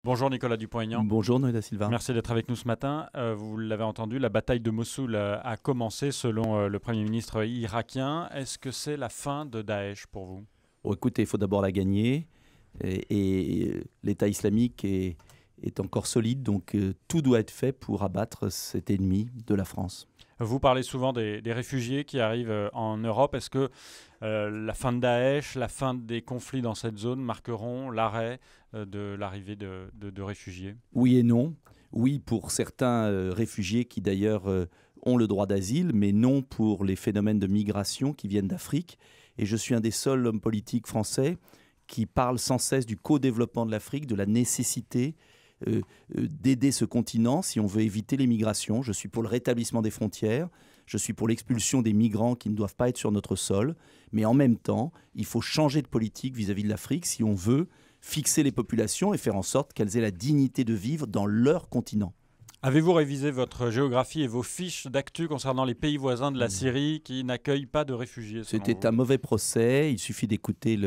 Bonjour Nicolas Dupont-Aignan. Bonjour Noé da Silva. Merci d'être avec nous ce matin. Vous l'avez entendu, la bataille de Mossoul a commencé selon le Premier ministre irakien. Est-ce que c'est la fin de Daesh pour vous? Écoutez, il faut d'abord la gagner. Et l'État islamique est encore solide, donc tout doit être fait pour abattre cet ennemi de la France. Vous parlez souvent des réfugiés qui arrivent en Europe. Est-ce que la fin de Daesh, la fin des conflits dans cette zone marqueront l'arrêt de l'arrivée de réfugiés? Oui et non. Oui pour certains réfugiés qui d'ailleurs ont le droit d'asile, mais non pour les phénomènes de migration qui viennent d'Afrique. Et je suis un des seuls hommes politiques français qui parle sans cesse du co-développement de l'Afrique, de la nécessité d'aider ce continent si on veut éviter les migrations. Je suis pour le rétablissement des frontières, je suis pour l'expulsion des migrants qui ne doivent pas être sur notre sol, mais en même temps, il faut changer de politique vis-à-vis de l'Afrique si on veut fixer les populations et faire en sorte qu'elles aient la dignité de vivre dans leur continent. Avez-vous révisé votre géographie et vos fiches d'actu concernant les pays voisins de la Syrie qui n'accueillent pas de réfugiés? C'était un mauvais procès. Il suffit d'écouter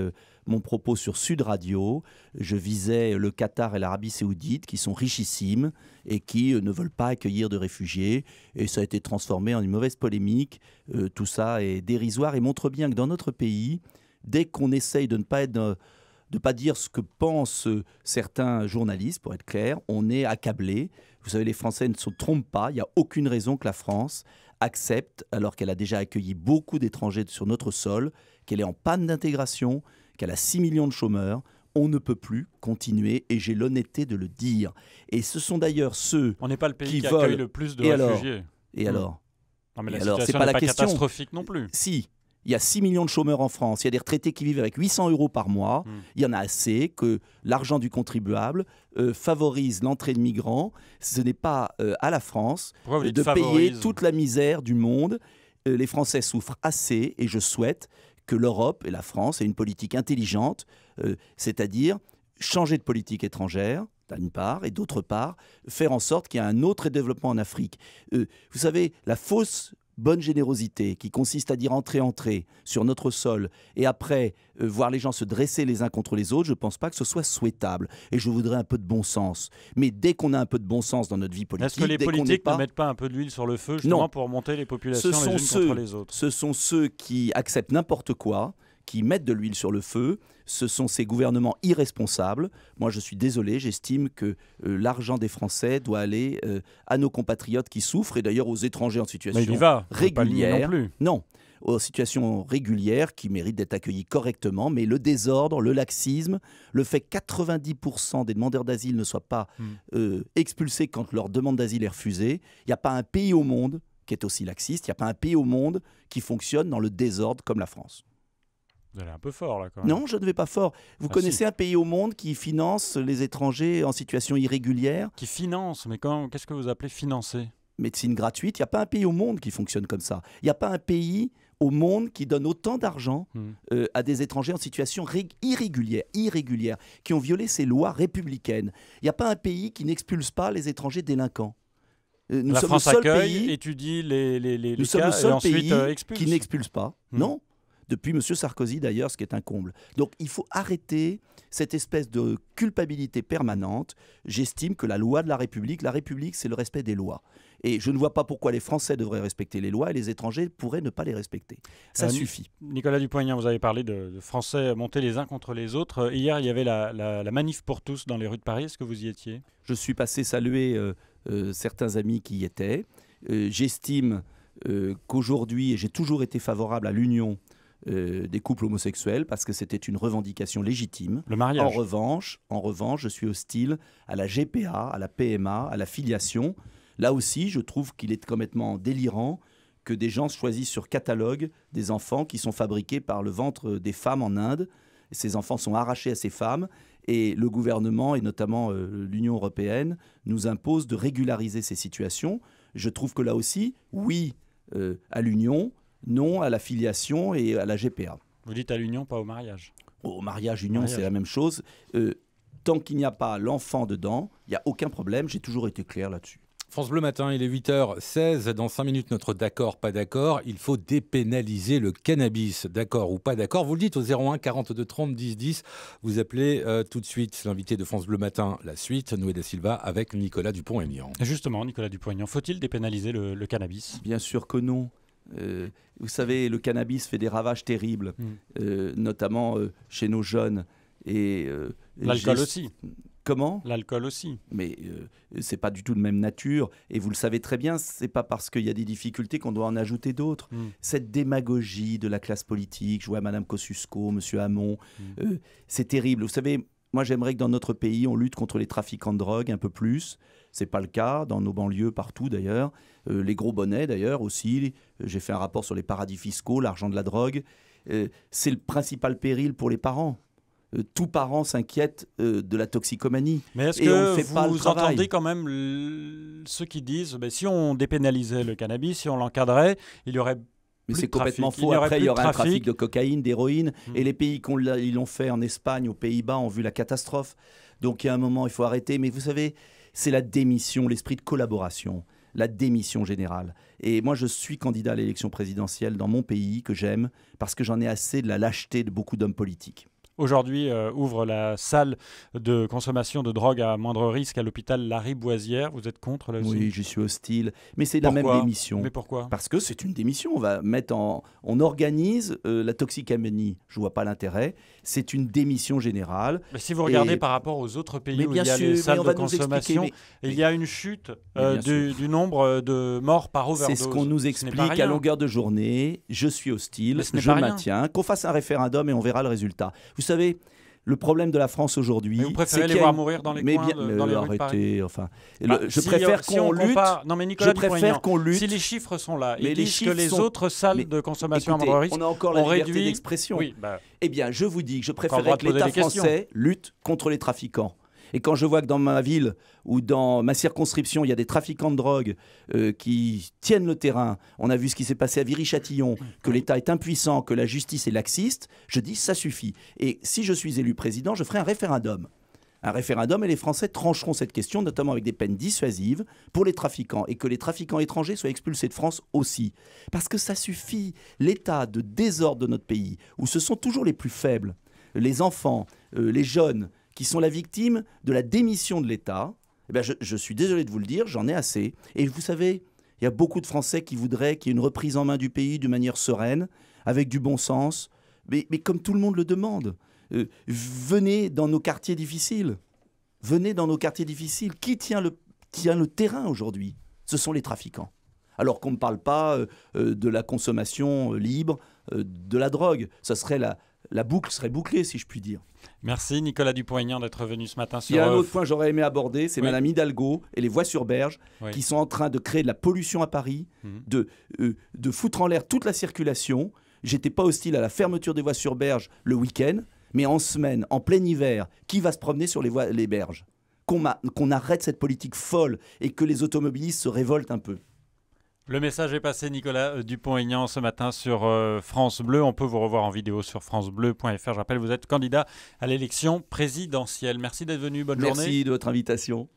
mon propos sur Sud Radio. Je visais le Qatar et l'Arabie Saoudite qui sont richissimes et qui ne veulent pas accueillir de réfugiés. Et ça a été transformé en une mauvaise polémique. Tout ça est dérisoire et montre bien que dans notre pays, dès qu'on essaye de ne pas dire ce que pensent certains journalistes, pour être clair, on est accablé. Vous savez, les Français ne se trompent pas. Il n'y a aucune raison que la France accepte, alors qu'elle a déjà accueilli beaucoup d'étrangers sur notre sol, qu'elle est en panne d'intégration, qu'elle a 6 millions de chômeurs. On ne peut plus continuer et j'ai l'honnêteté de le dire. Et ce sont d'ailleurs ceux On n'est pas le pays qui veulent... accueille le plus de réfugiés. Et alors Non, mais la alors, situation n'est pas catastrophique non plus. Si. Il y a 6 millions de chômeurs en France, il y a des retraités qui vivent avec 800 € par mois, il y en a assez que l'argent du contribuable favorise l'entrée de migrants. Ce n'est pas à la France de payer toute la misère du monde. Les Français souffrent assez et je souhaite que l'Europe et la France aient une politique intelligente, c'est-à-dire changer de politique étrangère, d'une part, et d'autre part, faire en sorte qu'il y ait un autre développement en Afrique. Vous savez, la fausse bonne générosité qui consiste à dire entrer sur notre sol et après voir les gens se dresser les uns contre les autres, je ne pense pas que ce soit souhaitable. Et je voudrais un peu de bon sens. Mais dès qu'on a un peu de bon sens dans notre vie politique... Est-ce que les politiques ne mettent pas un peu d'huile sur le feu justement pour monter les populations les unes contre les autres? Ce sont ceux qui acceptent n'importe quoi, qui mettent de l'huile sur le feu. Ce sont ces gouvernements irresponsables. Moi, je suis désolé, j'estime que l'argent des Français doit aller à nos compatriotes qui souffrent, et d'ailleurs aux étrangers en situation régulière. Non plus. Non, aux situations régulières qui méritent d'être accueillis correctement, mais le désordre, le laxisme, le fait que 90% des demandeurs d'asile ne soient pas expulsés quand leur demande d'asile est refusée. Il n'y a pas un pays au monde qui est aussi laxiste, il n'y a pas un pays au monde qui fonctionne dans le désordre comme la France. Vous allez un peu fort là quand même. Non, je ne vais pas fort. Vous connaissez un pays au monde qui finance les étrangers en situation irrégulière? Qui finance? Mais qu'est-ce que vous appelez financer? Médecine gratuite, il n'y a pas un pays au monde qui fonctionne comme ça. Il n'y a pas un pays au monde qui donne autant d'argent à des étrangers en situation irrégulière, qui ont violé ses lois républicaines. Il n'y a pas un pays qui n'expulse pas les étrangers délinquants. La France accueille, étudie les cas et ensuite expulse. Qui n'expulse pas, non. Depuis M. Sarkozy d'ailleurs, ce qui est un comble. Donc il faut arrêter cette espèce de culpabilité permanente. J'estime que la loi République c'est le respect des lois. Et je ne vois pas pourquoi les Français devraient respecter les lois et les étrangers pourraient ne pas les respecter. Ça suffit. Nicolas Dupont-Aignan, vous avez parlé de Français montés les uns contre les autres. Hier, il y avait la manif pour tous dans les rues de Paris. Est-ce que vous y étiez? Je suis passé saluer certains amis qui y étaient. J'estime qu'aujourd'hui, et j'ai toujours été favorable à l'union des couples homosexuels parce que c'était une revendication légitime. Le mariage. En revanche, je suis hostile à la GPA, à la PMA, à la filiation. Là aussi, je trouve qu'il est complètement délirant que des gens choisissent sur catalogue des enfants qui sont fabriqués par le ventre des femmes en Inde. Ces enfants sont arrachés à ces femmes et le gouvernement et notamment l'Union européenne nous impose de régulariser ces situations. Je trouve que là aussi, oui à l'union, non à la filiation et à la GPA. Vous dites à l'union, pas au mariage? Au mariage, union, c'est la même chose. Tant qu'il n'y a pas l'enfant dedans, il n'y a aucun problème. J'ai toujours été clair là-dessus. France Bleu Matin, il est 8h16. Dans 5 minutes, notre d'accord, pas d'accord. Il faut dépénaliser le cannabis. D'accord ou pas d'accord? Vous le dites au 01 42 30 10 10. Vous appelez tout de suite l'invité de France Bleu Matin. La suite, Noé da Silva avec Nicolas Dupont-Aignan. Justement, Nicolas Dupont-Aignan, faut-il dépénaliser le cannabis? Bien sûr que non. Vous savez, le cannabis fait des ravages terribles, notamment chez nos jeunes. L'alcool aussi. Comment? L'alcool aussi. Mais c'est pas du tout de même nature. Et vous le savez très bien, c'est pas parce qu'il y a des difficultés qu'on doit en ajouter d'autres. Cette démagogie de la classe politique, je vois Madame Kosciusko, Monsieur Hamon, c'est terrible. Vous savez, moi j'aimerais que dans notre pays, on lutte contre les trafiquants de drogue un peu plus. C'est pas le cas dans nos banlieues, partout d'ailleurs. Les gros bonnets d'ailleurs aussi. J'ai fait un rapport sur les paradis fiscaux, l'argent de la drogue. C'est le principal péril pour les parents. Tout parent s'inquiète de la toxicomanie. Mais est-ce que vous entendez quand même ceux qui disent si on dépénalisait le cannabis, si on l'encadrait, il y aurait mais c'est complètement faux. Après, il y aurait un trafic de cocaïne, d'héroïne. Et les pays qui l'ont fait en Espagne, aux Pays-Bas, ont vu la catastrophe. Donc, il y a un moment, il faut arrêter. Mais vous savez, c'est la démission, l'esprit de collaboration, la démission générale. Et moi, je suis candidat à l'élection présidentielle dans mon pays, que j'aime, parce que j'en ai assez de la lâcheté de beaucoup d'hommes politiques. Aujourd'hui, ouvre la salle de consommation de drogue à moindre risque à l'hôpital Lariboisière. Vous êtes contre là aussi? Oui, j'y suis hostile. Mais c'est la même démission. Mais pourquoi? Parce que c'est une démission. On organise la toxicomanie. Je ne vois pas l'intérêt. C'est une démission générale. Mais si vous regardez par rapport aux autres pays où il y a les salles de consommation, il y a une chute du nombre de morts par overdose. C'est ce qu'on nous explique à longueur de journée. Je suis hostile. Je maintiens. Qu'on fasse un référendum et on verra le résultat. Vous savez, le problème de la France aujourd'hui, vous préférez les voir mourir dans les coins, dans les rues de Paris. Je préfère qu'on lutte. Non, mais Nicolas, je préfère qu'on lutte. Si les chiffres sont là, ils disent que les autres salles de consommation à moindre risque, on a encore la liberté d'expression. Oui, eh bien, je vous dis que je préférerais que l'État français lutte contre les trafiquants. Et quand je vois que dans ma ville ou dans ma circonscription, il y a des trafiquants de drogue qui tiennent le terrain, on a vu ce qui s'est passé à Viry-Châtillon, que l'État est impuissant, que la justice est laxiste, je dis ça suffit. Et si je suis élu président, je ferai un référendum. Un référendum et les Français trancheront cette question, notamment avec des peines dissuasives pour les trafiquants et que les trafiquants étrangers soient expulsés de France aussi. Parce que ça suffit. L'état de désordre de notre pays, où ce sont toujours les plus faibles, les enfants, les jeunes, qui sont la victime de la démission de l'État, eh bien je suis désolé de vous le dire, j'en ai assez. Et vous savez, il y a beaucoup de Français qui voudraient qu'il y ait une reprise en main du pays de manière sereine, avec du bon sens, mais comme tout le monde le demande. Venez dans nos quartiers difficiles. Venez dans nos quartiers difficiles. Qui tient le terrain aujourd'hui? Ce sont les trafiquants. Alors qu'on ne parle pas de la consommation libre de la drogue. Ça serait la boucle serait bouclée, si je puis dire. Merci Nicolas Dupont-Aignan d'être venu ce matin sur... Il y a un autre point que j'aurais aimé aborder, c'est Madame Hidalgo et les voies sur berge qui sont en train de créer de la pollution à Paris, de foutre en l'air toute la circulation. J'étais pas hostile à la fermeture des voies sur berge le week-end, mais en semaine, en plein hiver, qui va se promener sur les berges? Qu'on arrête cette politique folle et que les automobilistes se révoltent un peu. Le message est passé, Nicolas Dupont-Aignan, ce matin sur France Bleu. On peut vous revoir en vidéo sur francebleu.fr. Je rappelle, vous êtes candidat à l'élection présidentielle. Merci d'être venu. Bonne journée. Merci de votre invitation.